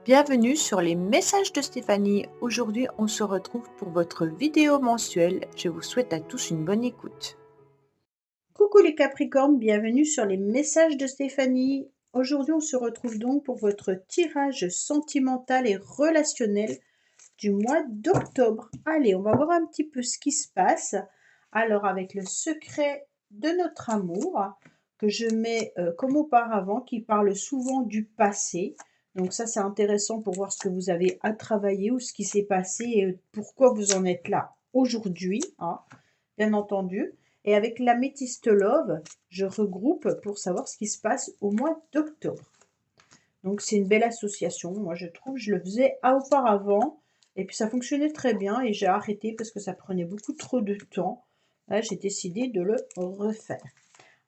Bienvenue sur les messages de Stéphanie. Aujourd'hui, on se retrouve pour votre vidéo mensuelle. Je vous souhaite à tous une bonne écoute. Coucou les Capricornes, bienvenue sur les messages de Stéphanie. Aujourd'hui, on se retrouve donc pour votre tirage sentimental et relationnel du mois d'octobre. Allez, on va voir un petit peu ce qui se passe. Alors, avec le secret de notre amour, que je mets comme auparavant, qui parle souvent du passé. Donc ça, c'est intéressant pour voir ce que vous avez à travailler ou ce qui s'est passé et pourquoi vous en êtes là aujourd'hui, hein, bien entendu. Et avec l'améthyste love, je regroupe pour savoir ce qui se passe au mois d'octobre. Donc c'est une belle association, moi je trouve. Je le faisais auparavant et puis ça fonctionnait très bien et j'ai arrêté parce que ça prenait beaucoup trop de temps. Là, j'ai décidé de le refaire.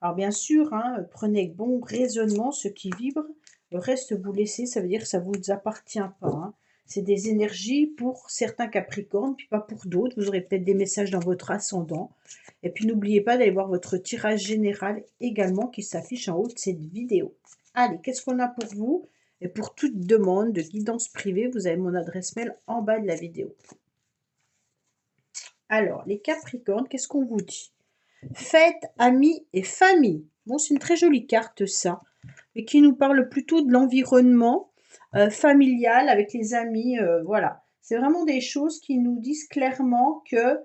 Alors bien sûr, hein, prenez avec bon raisonnement ce qui vibre. Le reste, vous laissez, ça veut dire que ça ne vous appartient pas, hein. C'est des énergies pour certains Capricornes, puis pas pour d'autres. Vous aurez peut-être des messages dans votre ascendant. Et puis n'oubliez pas d'aller voir votre tirage général également qui s'affiche en haut de cette vidéo. Allez, qu'est-ce qu'on a pour vous? Et pour toute demande de guidance privée, vous avez mon adresse mail en bas de la vidéo. Alors, les Capricornes, qu'est-ce qu'on vous dit? Fête, amis et famille. Bon, c'est une très jolie carte, ça, mais qui nous parle plutôt de l'environnement familial avec les amis. Voilà. C'est vraiment des choses qui nous disent clairement que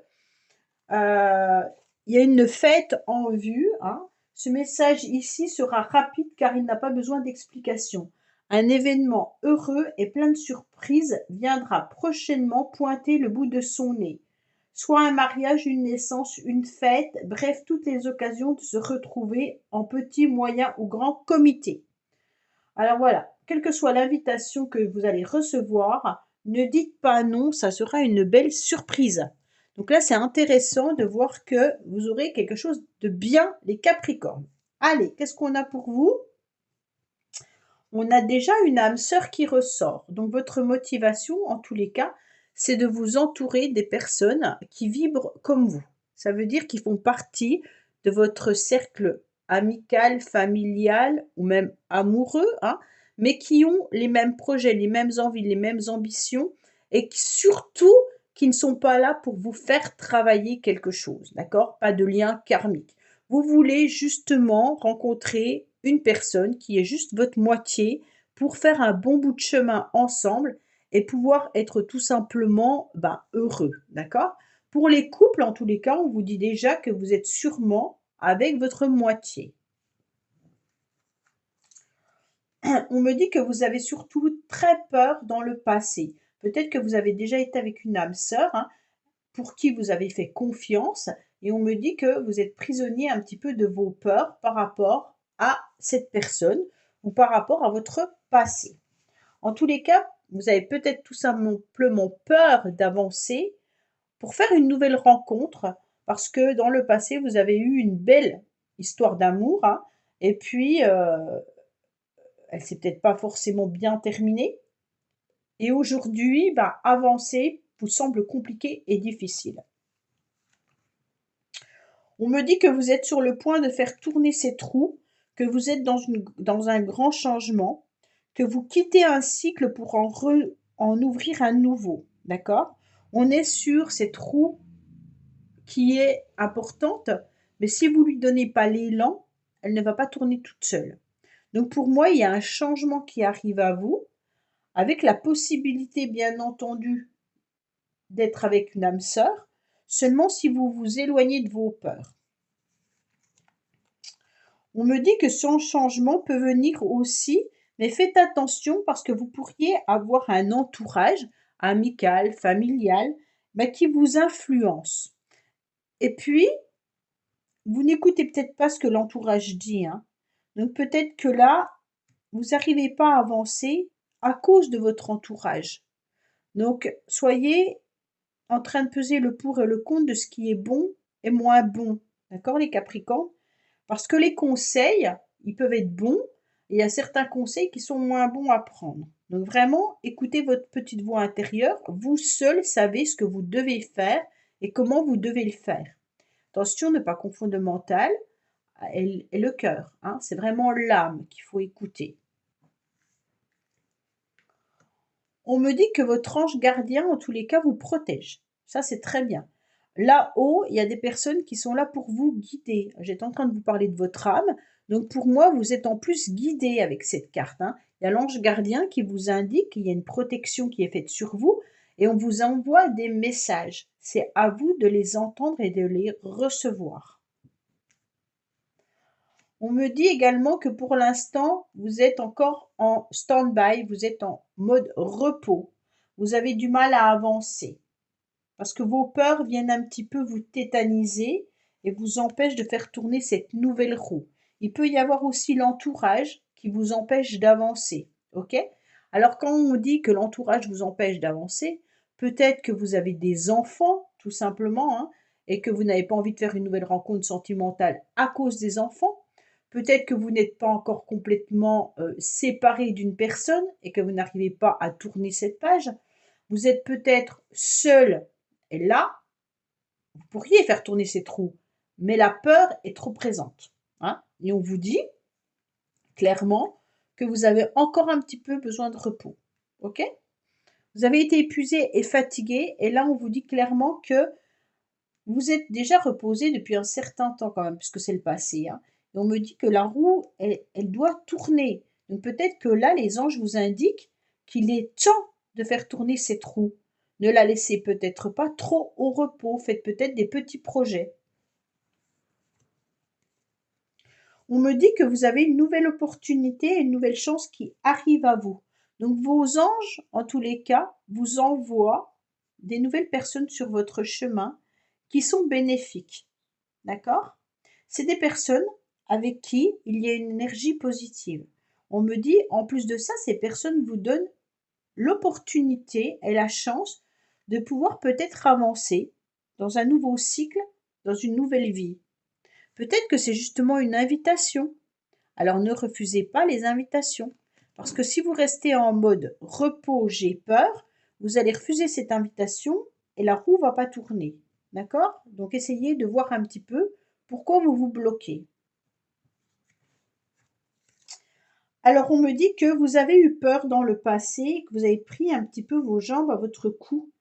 il y a une fête en vue, hein. Ce message ici sera rapide car il n'a pas besoin d'explication. Un événement heureux et plein de surprises viendra prochainement pointer le bout de son nez. Soit un mariage, une naissance, une fête, bref, toutes les occasions de se retrouver en petit, moyen ou grand comité. Alors voilà, quelle que soit l'invitation que vous allez recevoir, ne dites pas non, ça sera une belle surprise. Donc là, c'est intéressant de voir que vous aurez quelque chose de bien, les Capricornes. Allez, qu'est-ce qu'on a pour vous? On a déjà une âme sœur qui ressort. Donc votre motivation, en tous les cas, c'est de vous entourer des personnes qui vibrent comme vous. Ça veut dire qu'ils font partie de votre cercle amical, familial ou même amoureux, hein, mais qui ont les mêmes projets, les mêmes envies, les mêmes ambitions et surtout qui ne sont pas là pour vous faire travailler quelque chose, d'accord? Pas de lien karmique. Vous voulez justement rencontrer une personne qui est juste votre moitié pour faire un bon bout de chemin ensemble et pouvoir être tout simplement heureux, d'accord? Pour les couples, en tous les cas, on vous dit déjà que vous êtes sûrement avec votre moitié. On me dit que vous avez surtout très peur dans le passé. Peut-être que vous avez déjà été avec une âme sœur, hein, pour qui vous avez fait confiance et on me dit que vous êtes prisonnier un petit peu de vos peurs par rapport à cette personne ou par rapport à votre passé. En tous les cas, vous avez peut-être tout simplement peur d'avancer pour faire une nouvelle rencontre parce que dans le passé, vous avez eu une belle histoire d'amour, hein, et puis elle s'est peut-être pas forcément bien terminée. Et aujourd'hui, avancer vous semble compliqué et difficile. On me dit que vous êtes sur le point de faire tourner ces trous, que vous êtes dans un grand changement, que vous quittez un cycle pour en ouvrir un nouveau. D'accord? On est sur cette roue qui est importante, mais si vous ne lui donnez pas l'élan, elle ne va pas tourner toute seule. Donc pour moi, il y a un changement qui arrive à vous, avec la possibilité, bien entendu, d'être avec une âme sœur, seulement si vous vous éloignez de vos peurs. On me dit que son changement peut venir aussi, mais faites attention parce que vous pourriez avoir un entourage amical, familial, qui vous influence. Et puis, vous n'écoutez peut-être pas ce que l'entourage dit, hein. Donc peut-être que là, vous n'arrivez pas à avancer à cause de votre entourage. Donc, soyez en train de peser le pour et le contre de ce qui est bon et moins bon. D'accord, les Capricornes? Parce que les conseils, ils peuvent être bons, et il y a certains conseils qui sont moins bons à prendre. Donc vraiment, écoutez votre petite voix intérieure. Vous seul savez ce que vous devez faire et comment vous devez le faire. Attention, ne pas confondre le mental et le cœur, hein. C'est vraiment l'âme qu'il faut écouter. On me dit que votre ange gardien, en tous les cas, vous protège. Ça, c'est très bien. Là-haut, il y a des personnes qui sont là pour vous guider. J'étais en train de vous parler de votre âme. Donc, pour moi, vous êtes en plus guidé avec cette carte, hein. Il y a l'ange gardien qui vous indique qu'il y a une protection qui est faite sur vous et on vous envoie des messages. C'est à vous de les entendre et de les recevoir. On me dit également que pour l'instant, vous êtes encore en stand-by, vous êtes en mode repos. Vous avez du mal à avancer parce que vos peurs viennent un petit peu vous tétaniser et vous empêchent de faire tourner cette nouvelle roue. Il peut y avoir aussi l'entourage qui vous empêche d'avancer. Ok? Alors quand on dit que l'entourage vous empêche d'avancer, peut-être que vous avez des enfants, tout simplement, hein, et que vous n'avez pas envie de faire une nouvelle rencontre sentimentale à cause des enfants. Peut-être que vous n'êtes pas encore complètement séparé d'une personne et que vous n'arrivez pas à tourner cette page. Vous êtes peut-être seul et là, vous pourriez faire tourner ces trous, mais la peur est trop présente, hein. Et on vous dit clairement que vous avez encore un petit peu besoin de repos. Ok? Vous avez été épuisé et fatigué et là, on vous dit clairement que vous êtes déjà reposé depuis un certain temps quand même, puisque c'est le passé, hein. Et on me dit que la roue, elle doit tourner. Donc peut-être que là, les anges vous indiquent qu'il est temps de faire tourner cette roue. Ne la laissez peut-être pas trop au repos. Faites peut-être des petits projets. On me dit que vous avez une nouvelle opportunité, une nouvelle chance qui arrive à vous. Donc vos anges, en tous les cas, vous envoient des nouvelles personnes sur votre chemin qui sont bénéfiques. D'accord? C'est des personnes avec qui il y a une énergie positive. On me dit, en plus de ça, ces personnes vous donnent l'opportunité et la chance de pouvoir peut-être avancer dans un nouveau cycle, dans une nouvelle vie. Peut-être que c'est justement une invitation. Alors ne refusez pas les invitations. Parce que si vous restez en mode repos, j'ai peur, vous allez refuser cette invitation et la roue va pas tourner. D'accord? Donc essayez de voir un petit peu pourquoi vous vous bloquez. Alors on me dit que vous avez eu peur dans le passé, que vous avez pris un petit peu vos jambes à votre cou,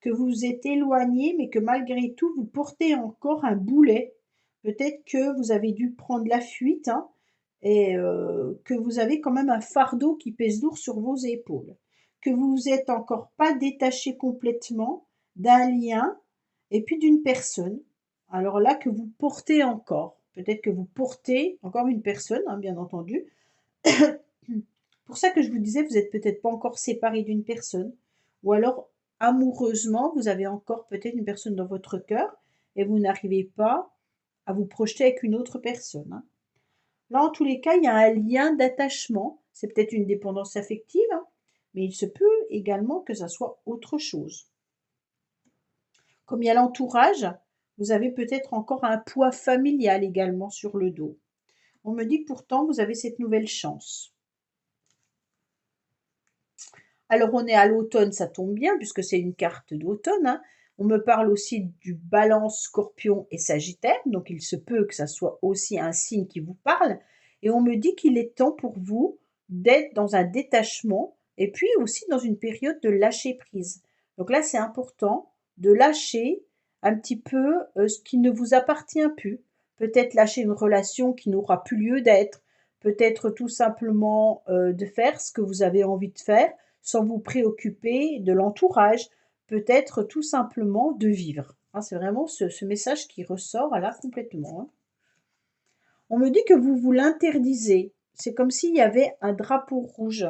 que vous vous êtes éloigné, mais que malgré tout, vous portez encore un boulet. Peut-être que vous avez dû prendre la fuite, hein, et que vous avez quand même un fardeau qui pèse lourd sur vos épaules. Que vous vous êtes encore pas détaché complètement d'un lien et puis d'une personne. Alors là, que vous portez encore. Peut-être que vous portez encore une personne, hein, bien entendu. Pour ça que je vous disais, vous n'êtes peut-être pas encore séparé d'une personne. Ou alors, amoureusement, vous avez encore peut-être une personne dans votre cœur et vous n'arrivez pas à vous projeter avec une autre personne, hein. Là, en tous les cas, il y a un lien d'attachement. C'est peut-être une dépendance affective, hein, mais il se peut également que ça soit autre chose. Comme il y a l'entourage, vous avez peut-être encore un poids familial également sur le dos. On me dit que pourtant, vous avez cette nouvelle chance. Alors, on est à l'automne, ça tombe bien, puisque c'est une carte d'automne, hein. On me parle aussi du Balance, Scorpion et Sagittaire, donc il se peut que ça soit aussi un signe qui vous parle. Et on me dit qu'il est temps pour vous d'être dans un détachement et puis aussi dans une période de lâcher prise. Donc là, c'est important de lâcher un petit peu ce qui ne vous appartient plus. Peut-être lâcher une relation qui n'aura plus lieu d'être. Peut-être tout simplement de faire ce que vous avez envie de faire sans vous préoccuper de l'entourage, peut-être tout simplement de vivre. Hein, c'est vraiment ce message qui ressort là complètement, hein. On me dit que vous vous l'interdisez. C'est comme s'il y avait un drapeau rouge.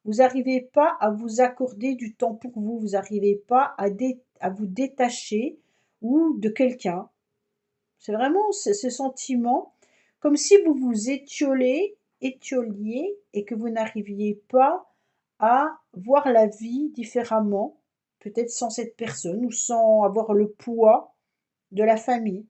Vous n'arrivez pas à vous accorder du temps pour vous. Vous n'arrivez pas à vous détacher ou de quelqu'un. C'est vraiment ce sentiment comme si vous vous étioliez et que vous n'arriviez pas à voir la vie différemment, peut-être sans cette personne ou sans avoir le poids de la famille.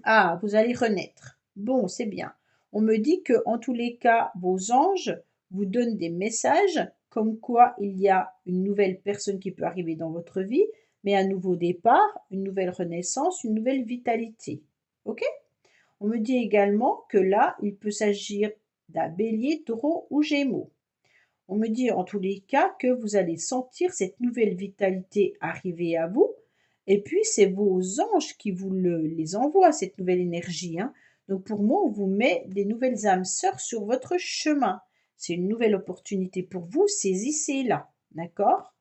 Ah, vous allez renaître. Bon, c'est bien. On me dit que en tous les cas, vos anges vous donnent des messages comme quoi il y a une nouvelle personne qui peut arriver dans votre vie, mais un nouveau départ, une nouvelle renaissance, une nouvelle vitalité. OK? On me dit également que là, il peut s'agir Bélier, Taureau ou Gémeaux. On me dit en tous les cas que vous allez sentir cette nouvelle vitalité arriver à vous. Et puis, c'est vos anges qui vous les envoient, cette nouvelle énergie, hein. Donc, pour moi, on vous met des nouvelles âmes sœurs sur votre chemin. C'est une nouvelle opportunité pour vous. Saisissez-la. D'accord?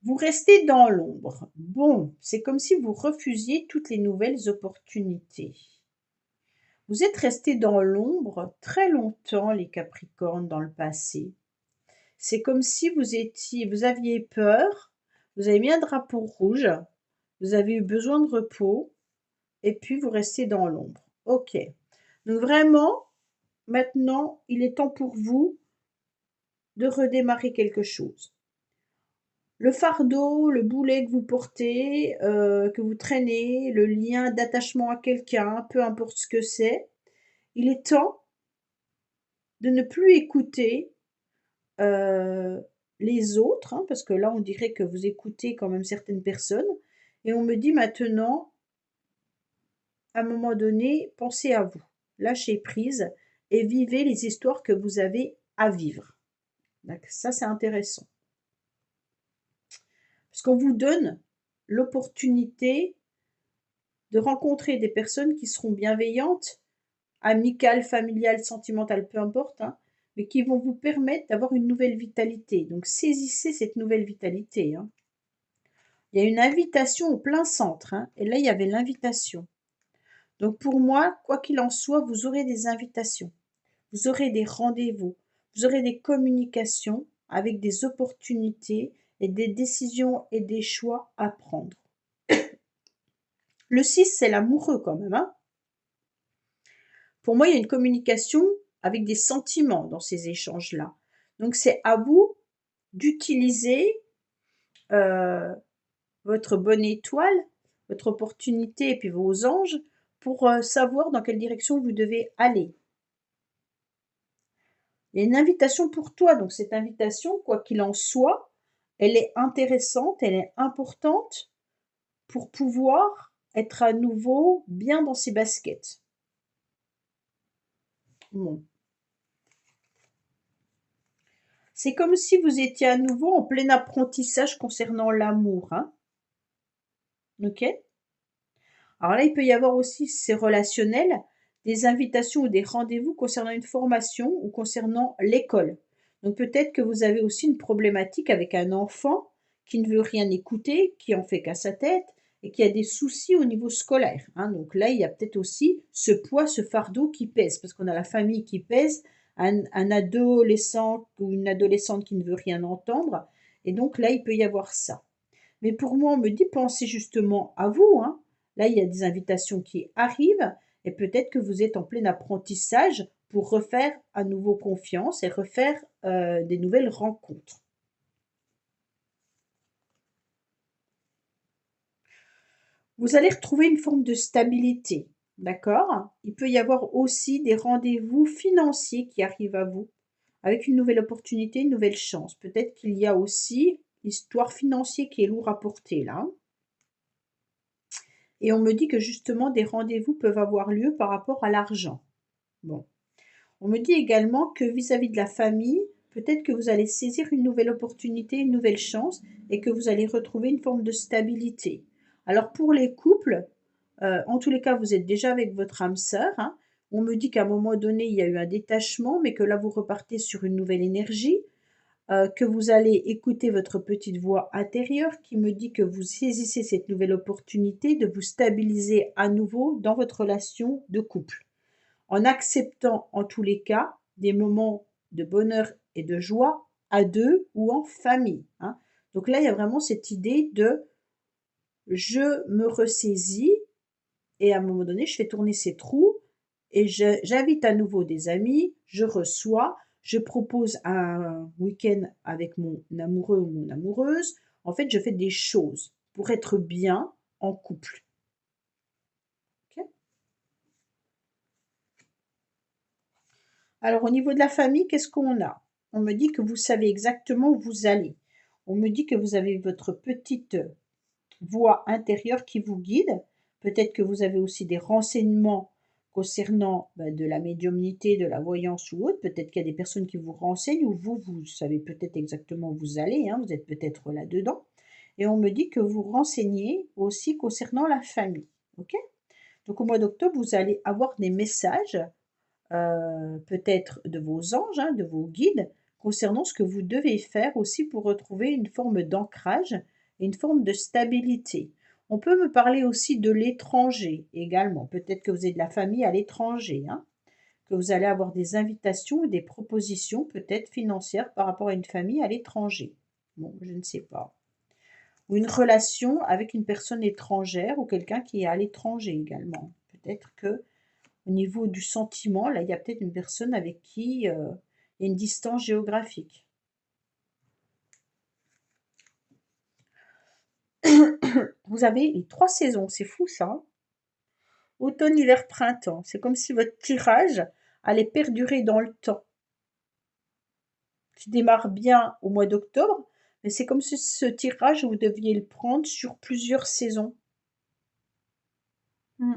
Vous restez dans l'ombre. Bon, c'est comme si vous refusiez toutes les nouvelles opportunités. Vous êtes restés dans l'ombre très longtemps, les Capricornes, dans le passé. C'est comme si vous aviez peur, vous avez mis un drapeau rouge, vous avez eu besoin de repos, et puis vous restez dans l'ombre. Ok. Donc vraiment, maintenant, il est temps pour vous de redémarrer quelque chose. Le fardeau, le boulet que vous portez, que vous traînez, le lien d'attachement à quelqu'un, peu importe ce que c'est, il est temps de ne plus écouter les autres, hein, parce que là, on dirait que vous écoutez quand même certaines personnes, et on me dit maintenant, à un moment donné, pensez à vous, lâchez prise et vivez les histoires que vous avez à vivre. Ça, c'est intéressant. Parce qu'on vous donne l'opportunité de rencontrer des personnes qui seront bienveillantes, amicales, familiales, sentimentales, peu importe, hein, mais qui vont vous permettre d'avoir une nouvelle vitalité. Donc saisissez cette nouvelle vitalité, hein. Il y a une invitation au plein centre, hein, et là, il y avait l'invitation. Donc pour moi, quoi qu'il en soit, vous aurez des invitations, vous aurez des rendez-vous, vous aurez des communications avec des opportunités et des décisions et des choix à prendre. Le 6, c'est l'amoureux quand même, hein. Pour moi, il y a une communication avec des sentiments dans ces échanges-là. Donc c'est à vous d'utiliser votre bonne étoile, votre opportunité et puis vos anges pour savoir dans quelle direction vous devez aller. Il y a une invitation pour toi, donc cette invitation, quoi qu'il en soit, elle est intéressante, elle est importante pour pouvoir être à nouveau bien dans ses baskets. Bon. C'est comme si vous étiez à nouveau en plein apprentissage concernant l'amour, hein. Ok? Alors là, il peut y avoir aussi, si c'est relationnel, des invitations ou des rendez-vous concernant une formation ou concernant l'école. Donc peut-être que vous avez aussi une problématique avec un enfant qui ne veut rien écouter, qui en fait qu'à sa tête et qui a des soucis au niveau scolaire, hein. Donc là, il y a peut-être aussi ce poids, ce fardeau qui pèse, parce qu'on a la famille qui pèse, un adolescent ou une adolescente qui ne veut rien entendre. Et donc là, il peut y avoir ça. Mais pour moi, on me dit, pensez justement à vous, hein. Là, il y a des invitations qui arrivent et peut-être que vous êtes en plein apprentissage pour refaire à nouveau confiance et refaire des nouvelles rencontres. Vous allez retrouver une forme de stabilité, d'accord? Il peut y avoir aussi des rendez-vous financiers qui arrivent à vous avec une nouvelle opportunité, une nouvelle chance. Peut-être qu'il y a aussi l'histoire financière qui est lourd à porter là. Et on me dit que justement des rendez-vous peuvent avoir lieu par rapport à l'argent. Bon. On me dit également que vis-à-vis de la famille, peut-être que vous allez saisir une nouvelle opportunité, une nouvelle chance et que vous allez retrouver une forme de stabilité. Alors pour les couples, en tous les cas, vous êtes déjà avec votre âme sœur, hein. On me dit qu'à un moment donné, il y a eu un détachement, mais que là, vous repartez sur une nouvelle énergie. Que vous allez écouter votre petite voix intérieure qui me dit que vous saisissez cette nouvelle opportunité de vous stabiliser à nouveau dans votre relation de couple, en acceptant en tous les cas des moments de bonheur et de joie à deux ou en famille, hein. Donc là, il y a vraiment cette idée de je me ressaisis et à un moment donné, je fais tourner ces trous et j'invite à nouveau des amis, je reçois, je propose un week-end avec mon amoureux ou mon amoureuse. En fait, je fais des choses pour être bien en couple. Ok. Alors, au niveau de la famille, qu'est-ce qu'on a? On me dit que vous savez exactement où vous allez. On me dit que vous avez votre petite voix intérieure qui vous guide. Peut-être que vous avez aussi des renseignements concernant de la médiumnité, de la voyance ou autre. Peut-être qu'il y a des personnes qui vous renseignent ou vous savez peut-être exactement où vous allez, hein, vous êtes peut-être là-dedans. Et on me dit que vous renseignez aussi concernant la famille. Ok? Donc au mois d'octobre, vous allez avoir des messages, peut-être de vos anges, hein, de vos guides, concernant ce que vous devez faire aussi pour retrouver une forme d'ancrage et une forme de stabilité. On peut me parler aussi de l'étranger également. Peut-être que vous avez de la famille à l'étranger, hein, que vous allez avoir des invitations ou des propositions peut-être financières par rapport à une famille à l'étranger. Bon, je ne sais pas. Ou une relation avec une personne étrangère ou quelqu'un qui est à l'étranger également. Peut-être que au niveau du sentiment, là, il y a peut-être une personne avec qui, il y a une distance géographique. Vous avez les 3 saisons, c'est fou ça, hein? Automne, hiver, printemps. C'est comme si votre tirage allait perdurer dans le temps. Qui démarre bien au mois d'octobre, mais c'est comme si ce tirage, vous deviez le prendre sur plusieurs saisons. Mmh.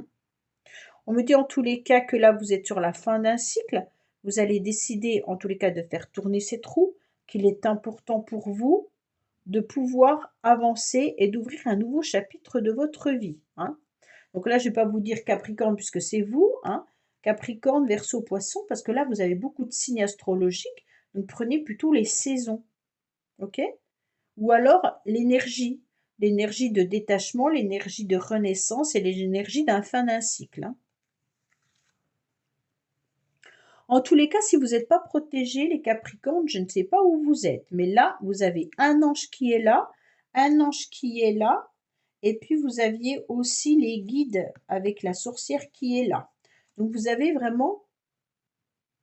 On me dit en tous les cas que là, vous êtes sur la fin d'un cycle. Vous allez décider en tous les cas de faire tourner cette roue, qu'il est important pour vous de pouvoir avancer et d'ouvrir un nouveau chapitre de votre vie, hein. Donc là, je ne vais pas vous dire Capricorne puisque c'est vous, hein. Capricorne, Verseau, Poisson, parce que là, vous avez beaucoup de signes astrologiques. Donc prenez plutôt les saisons, ok? Ou alors l'énergie de détachement, l'énergie de renaissance et l'énergie d'un fin d'un cycle, hein. En tous les cas, si vous n'êtes pas protégés, les Capricornes, je ne sais pas où vous êtes, mais là, vous avez un ange qui est là, un ange qui est là, et puis vous aviez aussi les guides avec la sorcière qui est là. Donc vous avez vraiment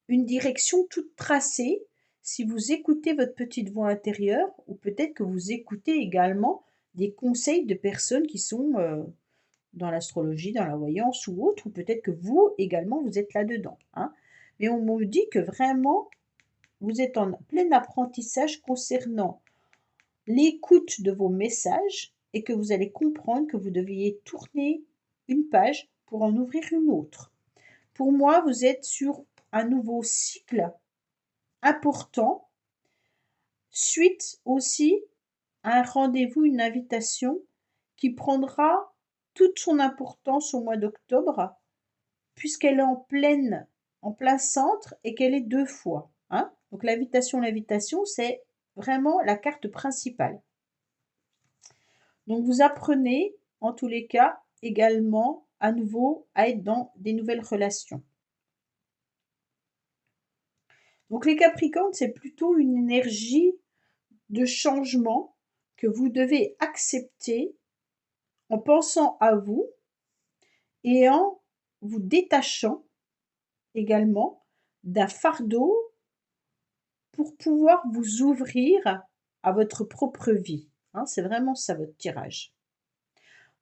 une direction toute tracée si vous écoutez votre petite voix intérieure, ou peut-être que vous écoutez également des conseils de personnes qui sont dans l'astrologie, dans la voyance ou autre, ou peut-être que vous également vous êtes là-dedans, hein. Mais on me dit que vraiment, vous êtes en plein apprentissage concernant l'écoute de vos messages et que vous allez comprendre que vous deviez tourner une page pour en ouvrir une autre. Pour moi, vous êtes sur un nouveau cycle important, suite aussi à un rendez-vous, une invitation qui prendra toute son importance au mois d'octobre, puisqu'elle est en plein centre et qu'elle est 2 fois, hein. Donc l'invitation, c'est vraiment la carte principale. Donc vous apprenez, en tous les cas, également, à nouveau, à être dans des nouvelles relations. Donc les Capricornes, c'est plutôt une énergie de changement que vous devez accepter en pensant à vous et en vous détachant également d'un fardeau pour pouvoir vous ouvrir à votre propre vie, hein. C'est vraiment ça votre tirage.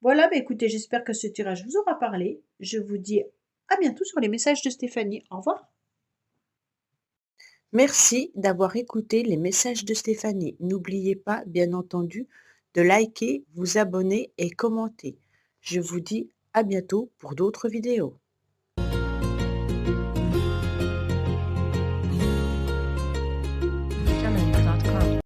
Voilà, écoutez, j'espère que ce tirage vous aura parlé. Je vous dis à bientôt sur les messages de Stéphanie. Au revoir. Merci d'avoir écouté les messages de Stéphanie. N'oubliez pas, bien entendu, de liker, vous abonner et commenter. Je vous dis à bientôt pour d'autres vidéos.